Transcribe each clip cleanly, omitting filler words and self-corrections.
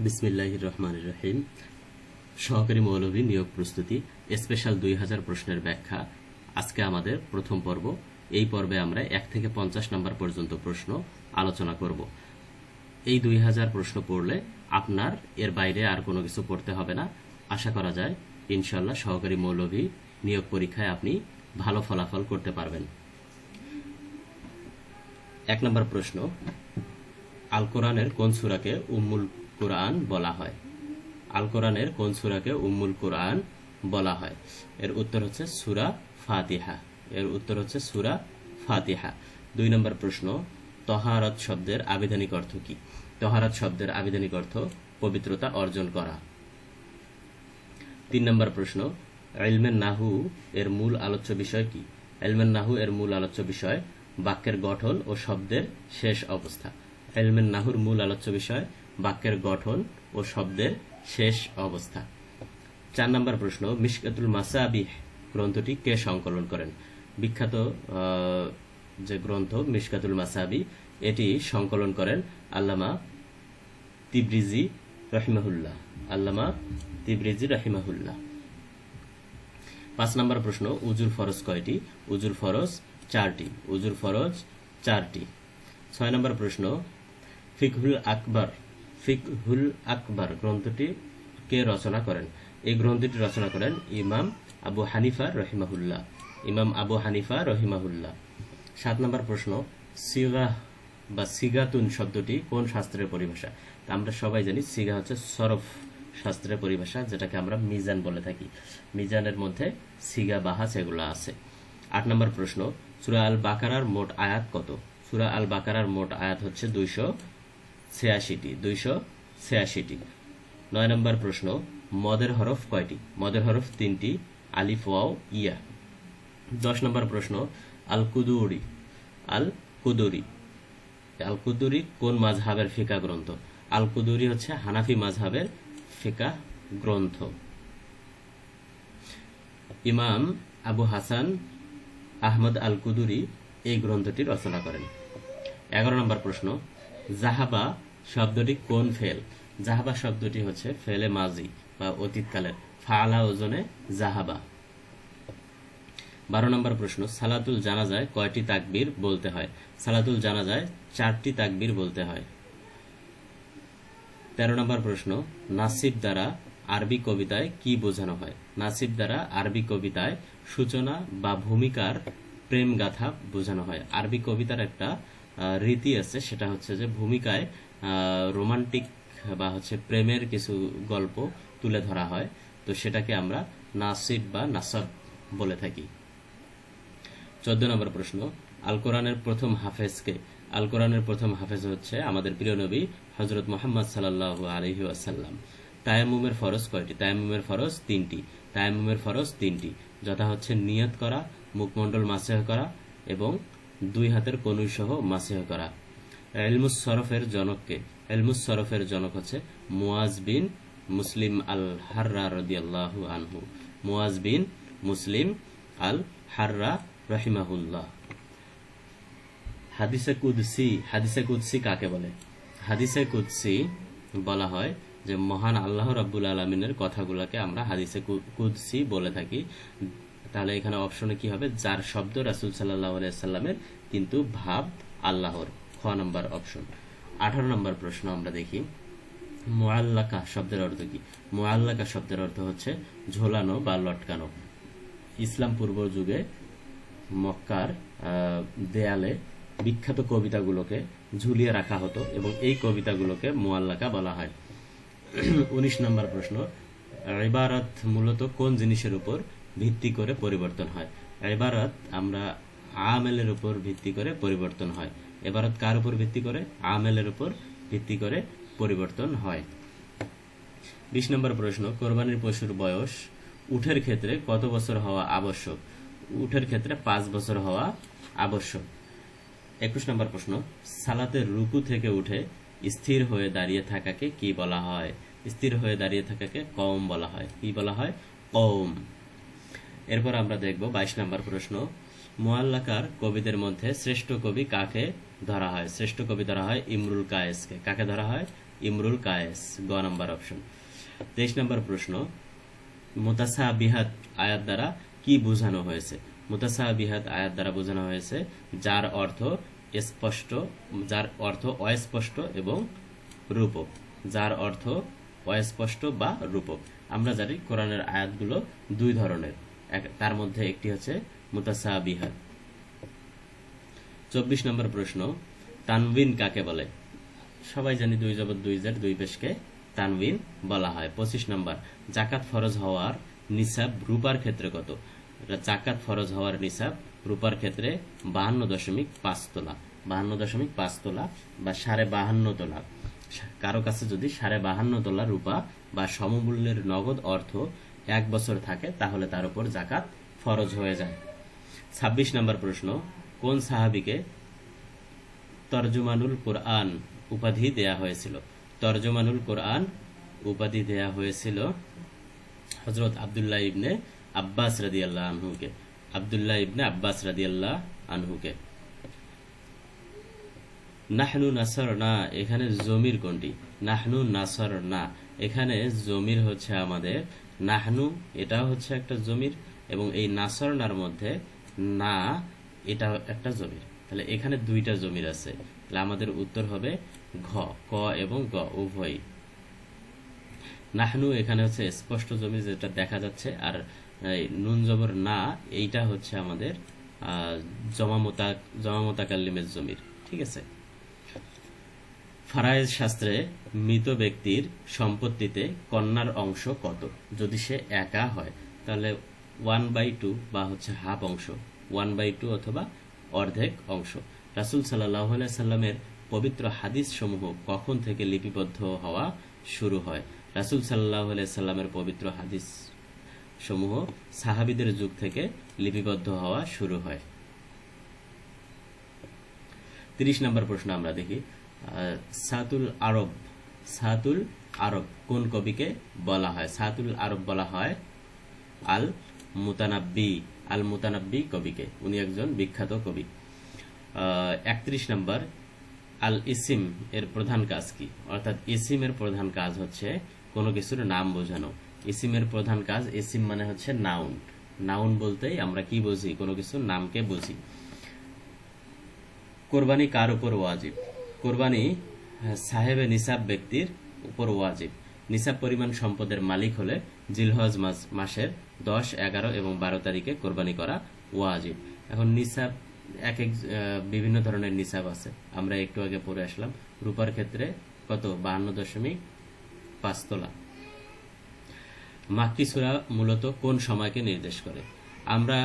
বিসমিল্লাহির রহমানির রহিম। সহকারী মৌলভী নিয়োগ প্রস্তুতি স্পেশাল 2000 প্রশ্নের ব্যাখ্যা। আজকে আমাদের প্রথম পর্ব। এই পর্বে আমরা 1 থেকে 50 নম্বর পর্যন্ত প্রশ্ন আলোচনা করব। এই 2000 প্রশ্ন পড়লে আপনার এর বাইরে আর কোনো কিছু পড়তে হবে না। আশা করা যায় ইনশাআল্লাহ সহকারী মৌলভী নিয়োগ পরীক্ষায় আপনি ভালো ফলাফল করতে পারবেন। 1 নম্বর প্রশ্ন, আল কোরআনের কোন সূরাকে উম্মুল কুরআন বলা হয়? আল কোরআনের কোন সূরাকে উম্মুল কুরআন বলা হয়? এর উত্তর হচ্ছে সূরা ফাতিহা। এর উত্তর হচ্ছে সূরা ফাতিহা। 2 নম্বর প্রশ্ন, তহারাত শব্দের আবিধানিক অর্থ কি? তহারাত শব্দের আবিধানিক অর্থ পবিত্রতা অর্জন করা। 3 নম্বর প্রশ্ন, ইলমে নাহু এর মূল আলোচ্য বিষয় কি? ইলমে নাহু এর মূল আলোচ্য বিষয় বাক্যের গঠন ও শব্দের শেষ অবস্থা। ইলমে নাহুর মূল আলোচ্য বিষয় বাক্যের গঠন ও শব্দের শেষ অবস্থা। 4 নম্বর প্রশ্ন, মিশকাতুল মাসাবিহ গ্রন্থটি কে সংকলন করেন? বিখ্যাত যে গ্রন্থ মিশকাতুল মাসাবি, এটি সংকলন করেন আল্লামা তিবরিজি রাহিমাহুল্লাহ। আল্লামা তিবরিজি রাহিমাহুল্লাহ। 5 নম্বর প্রশ্ন, উজুর ফরজ কয়টি? উজুর ফরজ 4টি। উজুর ফরজ 4টি। 6 নম্বর প্রশ্ন, ফিকহুল আকবার গ্রন্থটি কে রচনা করেন? এই গ্রন্থটি রচনা করেন ইমাম আবু হানিফা রহিমাহুল্লাহ। ইমাম আবু হানিফা রহিমাহুল্লাহ। 7 নম্বর প্রশ্ন, সিগা বা সিগাতুন শব্দটি কোন শাস্ত্রের পরিভাষা? আমরা সবাই জানি সিগা হচ্ছে সরফ শাস্ত্রের পরিভাষা, যেটাকে আমরা মিজান বলে থাকি। মিজানের মধ্যে সিগা বাহাস এগুলো আছে। 8 নম্বর প্রশ্ন, সূরা আল বাকারার মোট আয়াত কত? সূরা আল বাকারার মোট আয়াত হচ্ছে 286টি। 286টি। 9 নম্বর প্রশ্ন, মদের হরফ কয়টি? মদের হরফ 3টি, আলিফ ওয়াও ইয়া। 10 নম্বর প্রশ্ন, আল কুদুরি কোন মাযহাবের ফিকাহ গ্রন্থ? আল কুদুরি হচ্ছে হানাফি মাযহাবের ফিকাহ গ্রন্থ। ইমাম আবু হাসান আহমদ আল কুদুরি এই গ্রন্থটি রচনা করেন। 11 নম্বর প্রশ্ন, জাহাবা শব্দটি কোন ফেল? জাহাবা শব্দটি হচ্ছে ফেলে মাজি বা অতীতকালের, ফাআলা ওজনে জাহাবা। 12 নম্বর প্রশ্ন, সালাতুল জানাজায় কয়টি তাকবীর বলতে হয়? সালাতুল জানাজায় 4টি তাকবীর বলতে হয়। 13 নম্বর প্রশ্ন, নাসিব দ্বারা আরবি কবিতায় কি বোঝানো হয়? নাসিব দ্বারা আরবি কবিতায় সূচনা বা ভূমিকার প্রেম গাথা বোঝানো হয়। আরবি কবিতার একটা রীতি আছে, সেটা হচ্ছে যে ভূমিকায় রোমান্টিক বা হচ্ছে প্রেমের কিছু গল্প তুলে ধরা হয়, তো সেটাকে আমরা নাসিব বা নাসাব বলে থাকি। 14 নম্বর প্রশ্ন, আল কোরআনের প্রথম হাফেজকে? আল কোরআনের প্রথম হাফেজ হচ্ছে আমাদের প্রিয় নবী হযরত মুহাম্মদ সাল্লাল্লাহু আলাইহি ওয়াসাল্লাম। তায়াম্মুমের ফরজ কয়টি? তায়াম্মুমের ফরজ 3টি। তায়াম্মুমের ফরজ 3টি, যথা হচ্ছে নিয়ত করা, মুখমণ্ডল মাসেহ করা এবং 2 হাতের কনুই সহ মাসেহ করা। ইলমুস সরফের জনককে? ইলমুস সরফের জনক হচ্ছে মুয়াজ বিন মুসলিম আল হাররা রাদিয়াল্লাহু আনহু। মুয়াজ বিন মুসলিম আল হাররা রাহিমাহুল্লাহ। হাদিসে কুদসি কাকে বলে? হাদিসে কুদসি বলা হয় যে মহান আল্লাহ রাব্বুল আলামিনের কথাগুলোকে আমরা হাদিসে কুদসি বলে থাকি। তাহলে এখানে অপশনে কি হবে? যার শব্দ রাসূল সাল্লাল্লাহু আলাইহি সাল্লামের, কিন্তু ভাব আল্লাহর। খ নম্বর অপশন। 18 নম্বর প্রশ্ন আমরা দেখি, মুআল্লাকা শব্দের অর্থ কি? মুআল্লাকা শব্দের অর্থ হচ্ছে ঝোলানো বা লটকানো। ইসলাম পূর্ব যুগে মক্কার দেয়ালে বিখ্যাত কবিতাগুলোকে ঝুলিয়ে রাখা হতো এবং এই কবিতাগুলোকে মুআল্লাকা বলা হয়। 19 নম্বর প্রশ্ন, ইবারত মূলত কোন জিনিসের উপর ভিত্তি করে পরিবর্তন হয়? ইবারত আমরা আমেলের উপর ভিত্তি করে পরিবর্তন হয়। ইবারত কার উপর ভিত্তি করে? আমেলের উপর ভিত্তি করে পরিবর্তন হয়। 20 নম্বর প্রশ্ন, কোরবানির পশুর বয়স উটের ক্ষেত্রে কত বছর হওয়া আবশ্যক? উটের ক্ষেত্রে 5 বছর হওয়া আবশ্যক। 21 নম্বর প্রশ্ন, সালাতের রুকু থেকে উঠে স্থির হয়ে দাঁড়িয়ে থাকাকে কি বলা হয়? স্থির হয়ে দাঁড়িয়ে থাকাকে কওম বলা হয়। কি বলা হয়? কওম। এরপর আমরা দেখব 22 নম্বর প্রশ্ন, মুআল্লাকার কবিদের মধ্যে শ্রেষ্ঠ কবি কাকে ধরা হয়? শ্রেষ্ঠ কবি ধরা হয় ইমরুল কায়েসকে। কাকে ধরা হয়? ইমরুল কায়েস, গ নাম্বার অপশন। 23 নম্বর প্রশ্ন, মুতাসাবিহাত আয়াত দ্বারা কি বোঝানো হয়েছে? মুতাসাবিহাত আয়াত দ্বারা বোঝানো হয়েছে যার অর্থ স্পষ্ট, যার অর্থ অস্পষ্ট এবং রূপক। যার অর্থ অস্পষ্ট বা রূপক। আমরা জানি কোরআনের আয়াতগুলো দুই ধরনের, তার মধ্যে একটি হচ্ছে মুতাসাবিহাত। 24 নম্বর প্রশ্ন, তানবিন কাকে বলে? সবাই জানি দুই জবর দুই জের দুই পেশকে তানবিন বলা হয়। 25 নম্বর, জাকাত ফরজ হওয়ার নিসাব রূপার ক্ষেত্রে কত? জাকাত ফরজ হওয়ার নিসাব রূপার ক্ষেত্রে 52.5 তোলা, 52.5 তোলা বা 52.5 তোলা। কারো কাছে যদি 52.5 তোলা রূপা বা সমমূল্যের নগদ অর্থ 1 বছর থাকে তাহলে তার উপর জাকাত ফরজ হয়ে যায়। 26 নম্বর প্রশ্ন, কোন সাহাবীকে তরজুমানুল কোরআন উপাধি দেয়া হয়েছিল? তরজুমানুল কোরআন উপাধি দেয়া হয়েছিল হযরত আব্দুল্লাহ ইবনে আব্বাস রাদিয়াল্লাহু আনহুকে। আব্দুল্লাহ ইবনে আব্বাস রাদিয়াল্লাহু আনহুকে। নাহনু নাসরনা, এখানে জমির কোনটি? নাহনু নাসরনা, এখানে জমির হচ্ছে আমাদের নাহনু, এটা হচ্ছে একটা জমির, এবং এই নাসরনার মধ্যে না, এটা একটা জমির। তাহলে এখানে দুইটা জমির আছে, তাহলে আমাদের উত্তর হবে ঘ, ক এবং গ উভয়ই। নাহনু এখানে হচ্ছে স্পষ্ট জমি যেটা দেখা যাচ্ছে, আর নুন জবর না এইটা হচ্ছে আমাদের জমামতাকাল্লিমের জমির। ঠিক আছে। ফারায়েজ শাস্ত্রে মৃত ব্যক্তির সম্পত্তিতে কন্যার অংশ কত? যদি সে একা হয় তাহলে 1/2 বা হচ্ছে হাফ অংশ, 1/2 অথবা অর্ধেক অংশ। রাসূল সাল্লাল্লাহু আলাইহি সাল্লামের পবিত্র হাদিস সমূহ কখন থেকে লিপিবদ্ধ হওয়া শুরু হয়? রাসূল সাল্লাল্লাহু আলাইহি সাল্লামের পবিত্র হাদিস সমূহ সাহাবীদের যুগ থেকে লিপিবদ্ধ হওয়া শুরু হয়। 30 নম্বর প্রশ্ন আমরা দেখি, সাতুল আরব, সাতুল আরব কোন কবিকে বলা হয়? সাতুল আরব বলা হয় আল মুতানাব্বি, আল মুতানাব্বি কবিকে, উনি একজন বিখ্যাত কবি। 31 নম্বর, আল ইসিম এর প্রধান কাজ কি? অর্থাৎ ইসিমের প্রধান কাজ হচ্ছে কোনো কিছুর নাম বোঝানো। ইসিমের প্রধান কাজ, ইসিম মানে হচ্ছে নাউন, নাউন বলতেই আমরা কি বুঝি? কোনো কিছুর নামকে বুঝি। কোরবানি কার উপর ওয়াজিব? কোরবানি সাহেবে নিসাব ব্যক্তির উপর ওয়াজিব। নিসাব পরিমাণ সম্পদের মালিক হলে জিলহজ মাসের 10, 11 এবং 12 তারিখে কোরবানি করা ওয়াজিব। এখন নিসাব বিভিন্ন ধরনের নিসাব আছে, আমরা একটু আগে পড়ে আসলাম। রূপার ক্ষেত্রে কত? 52.5 তোলা। মাক্কি সূরা মূলত কোন সময়কে নির্দেশ করে? আমরা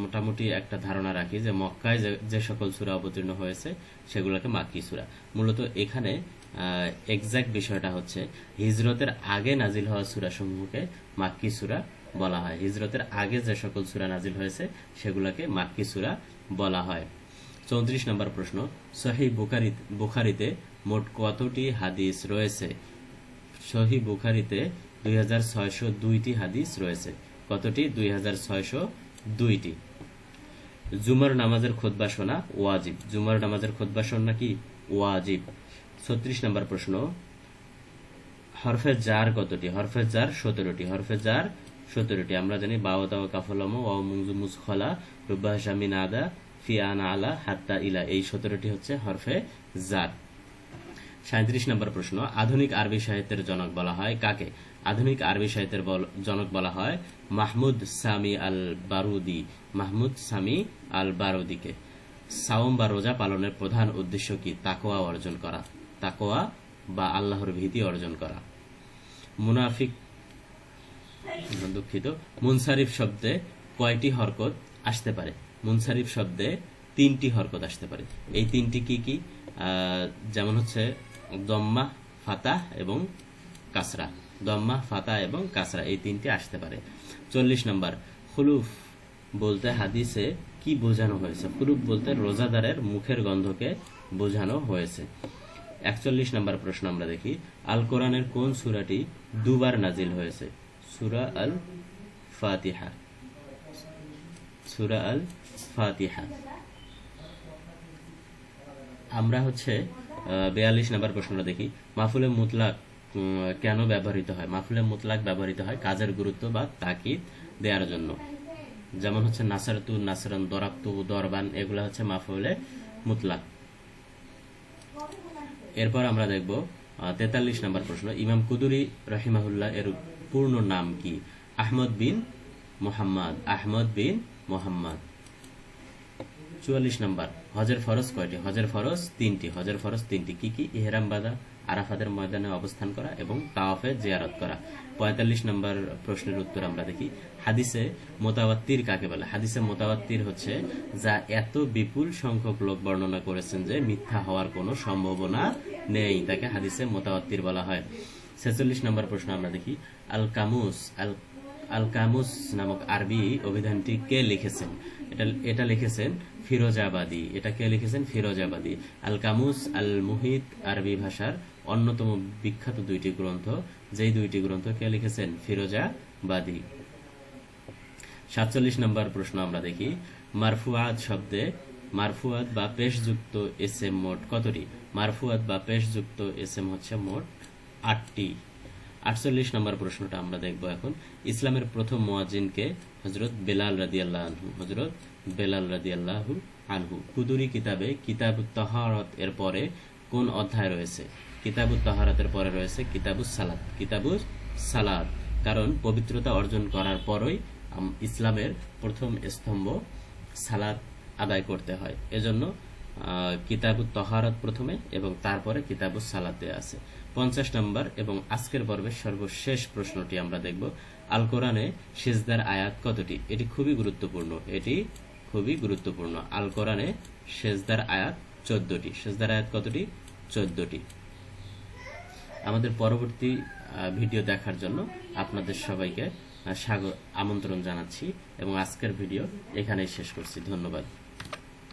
মোটামুটি একটা ধারণা রাখি যে মক্কায় যে সকল সূরা অবতীর্ণ হয়েছে সেগুলোকে মাক্কি সূরা। মূলত এখানে এক্সাক্ট বিষয়টা হচ্ছে হিজরতের আগে নাজিল হওয়া সূরা সমূহকে মাক্কি সূরা বলা হয়। হিজরতের আগে যে সকল সূরা নাজিল হয়েছে সেগুলোকে মাক্কি সূরা বলা হয়। 34 নম্বর প্রশ্ন, সহিহ বুখারীতে মোট কতটি হাদিস রয়েছে? সহিহ বুখারীতে 2602টি হাদিস রয়েছে। কতটি? 2602টি। জুমার নামাজের খুতবা শোনা ওয়াজিব। জুমার নামাজের খুতবা শোনা কি? ওয়াজিব। 36 নম্বর প্রশ্ন, হরফে জার কতটি? হরফে জার 17টি। হরফে জার 17টি। আমরা জানি বাওয়া কাফলাম ওয়া মুনজু মুসখলা রুবা শামিন আদা ফি আনা আলা হাত্তা ইলা, এই 17টি হচ্ছে হরফে জার। 37 নম্বর প্রশ্ন, আধুনিক আরবি সাহিত্যের জনক বলা হয় কাকে? আধুনিক আরবি সাহিত্যের জনক বলা হয় মাহমুদ সামি আল বারুদি। মাহমুদ সামি আল বারুদিকে। সাওম বা রোজা পালনের প্রধান উদ্দেশ্য কি? তাকওয়া অর্জন করা, তাকওয়া বা আল্লাহর ভীতি অর্জন করা। মুনসারিফ শব্দে কয়টি হরকত আসতে পারে? মুনসারিফ শব্দে 3টি হরকত আসতে পারে। এই 3টি কি কি? যেমন হচ্ছে দম্মা, ফাতাহ এবং কাসরা। দম্মা, ফাতাহ এবং কাসরা, এই 3টি আসতে পারে। 40 নম্বর, খুলুফ বলতে হাদিসে কি বোঝানো হয়েছে? খুলুফ বলতে রোজাদারের মুখের গন্ধকে বোঝানো হয়েছে। 41 নম্বর প্রশ্ন আমরা দেখি, আল কোরআনের কোন সূরাটি দুবার নাজিল হয়েছে? সূরা আল ফাতিহা। সূরা আল ফাতিহা। আমরা হচ্ছে 42 নম্বর প্রশ্নটা দেখি, মাফুলে মুতলাক কেন ব্যবহৃত হয়? মাফুলে মুতলাক ব্যবহৃত হয় কাজের গুরুত্ব বা তাকিদ দেওয়ার জন্য। যেমন হচ্ছে নাসারতু, নাসরান, দরাবতু, দরবান, এগুলো হচ্ছে মাফুলে মুতলাক। এরপর আমরা দেখব 43 নম্বর প্রশ্ন, ইমাম কুদুরি রহিমাহুল্লাহ এর পূর্ণ নাম কি? আহমদ বিন মুহাম্মদ, আহমদ বিন মুহাম্মদ। 44 নম্বর, হজের ফরজ কয়টি? হজের ফরজ 3টি। হজের ফরজ 3টি কি কি? ইহরাম বাঁধা, আরাফাতের ময়দানে অবস্থান করা এবং তাওয়াফে জিয়ারত করা। 45 নম্বর প্রশ্নের উত্তর আমরা দেখি, হাদিসে মোতাওয়াত্তির কাকে বলে? হাদিসে মোতাওয়াত্তির হচ্ছে যা এত বিপুল সংখ্যক লোক বর্ণনা করেছেন যে মিথ্যা হওয়ার কোনো সম্ভাবনা নেই, তাকে হাদিসে মোতাওয়াত্তির বলা হয়। 46 নম্বর প্রশ্ন আমরা দেখি, আল কামুস নামক আরবি অভিধানটি কে লিখেছেন? এটা লিখেছেন ফিরোজাবাদী। এটা কে লিখেছেন? ফিরোজাবাদী। আল কামুস আল মুহিত আরবি ভাষার অন্যতম বিখ্যাত 2টি গ্রন্থ, যেই 2টি গ্রন্থ কে লিখেছেন? ফিরোজাবাদী। 47 নম্বর প্রশ্ন আমরা দেখি, মারফুয়াত শব্দে মারফুয়াত বা পেশযুক্ত এসএম মোট কতটি? মারফুয়াত বা পেশযুক্ত এসএম হচ্ছে মোট 8টি। 48 নম্বর প্রশ্নটা আমরা দেখব এখন, ইসলামের প্রথম মুয়াজ্জিনকে? হযরত বেলাল রাদিয়াল্লাহু আনহু। হযরত বেলাল রাদিয়াল্লাহু আনহু। কুদুরি কিতাবে কিতাবুত তাহারাত এর পরে কোন অধ্যায় রয়েছে? কিতাবুত তাহারাতের পরে রয়েছে কিতাবুস সালাত। কিতাবুস সালাত, কারণ পবিত্রতা অর্জন করার পরই ইসলামের প্রথম স্তম্ভ সালাত আদায় করতে হয়, এজন্য কিতাবুত তাহারাত প্রথমে এবং তারপরে কিতাবুস সালাতে আছে। 50 নম্বর এবং আজকের পর্বের সর্বশেষ প্রশ্নটি আমরা দেখব, আল কোরআনে সিজদার আয়াত কতটি? এটি খুবই গুরুত্বপূর্ণ। এটি খুবই গুরুত্বপূর্ণ। আল কোরআনে সিজদার আয়াত 14টি। সিজদার আয়াত কতটি? 14টি। আমাদের পরবর্তী ভিডিও দেখার জন্য আপনাদের সবাইকে আমন্ত্রণ জানাচ্ছি এবং আজকের ভিডিও এখানেই শেষ করছি। ধন্যবাদ।